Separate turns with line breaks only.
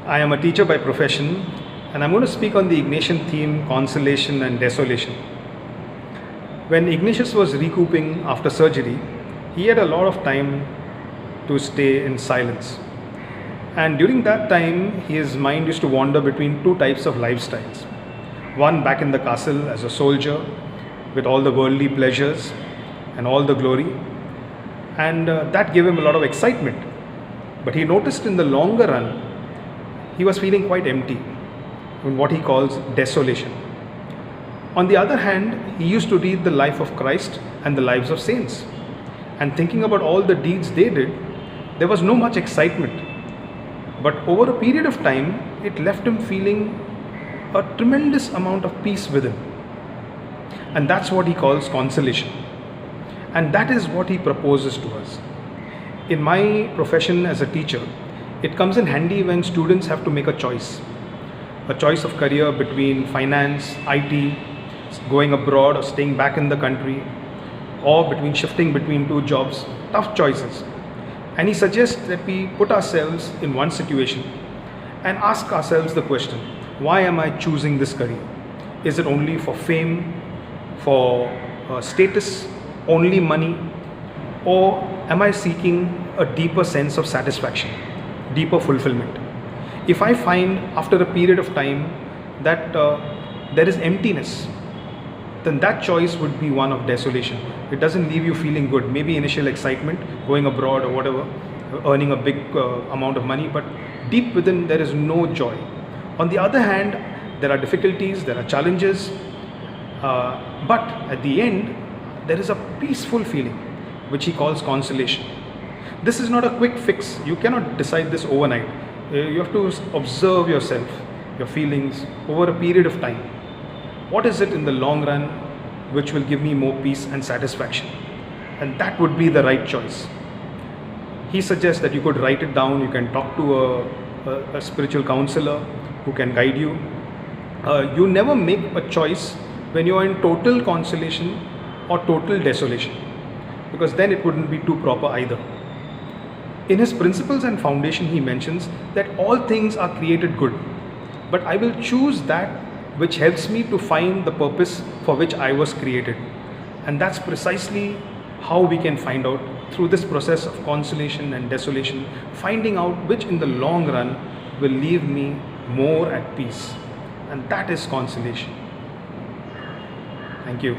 I am a teacher by profession, and I'm going to speak on the Ignatian theme, consolation and desolation. When Ignatius was recouping after surgery, he had a lot of time to stay in silence. And during that time, his mind used to wander between two types of lifestyles. One back in the castle as a soldier with all the worldly pleasures and all the glory. And that gave him a lot of excitement. But he noticed in the longer run, he was feeling quite empty, in what he calls desolation. On the other hand, he used to read the life of Christ and the lives of saints. And thinking about all the deeds they did, there was no much excitement. But over a period of time, it left him feeling a tremendous amount of peace within. And that's what he calls consolation. And that is what he proposes to us. In my profession as a teacher, it comes in handy when students have to make a choice of career between finance, IT, going abroad or staying back in the country, or between shifting between two jobs. Tough choices. And he suggests that we put ourselves in one situation and ask ourselves the question, why am I choosing this career? Is it only for fame, for status, only money, or am I seeking a deeper sense of satisfaction, deeper fulfillment? If I find after a period of time that there is emptiness, then that choice would be one of desolation. It doesn't leave you feeling good. Maybe initial excitement, going abroad or whatever, earning a big amount of money, but deep within there is no joy. On the other hand, there are difficulties, there are challenges, but at the end, there is a peaceful feeling, which he calls consolation. This is not a quick fix. You cannot decide this overnight. You have to observe yourself, your feelings over a period of time. What is it in the long run which will give me more peace and satisfaction? And that would be the right choice. He suggests that you could write it down, you can talk to a spiritual counselor who can guide you. You never make a choice when you are in total consolation or total desolation, because then it wouldn't be too proper either. In his principles and foundation, he mentions that all things are created good, but I will choose that which helps me to find the purpose for which I was created. And that's precisely how we can find out through this process of consolation and desolation, finding out which in the long run will leave me more at peace. And that is consolation. Thank you.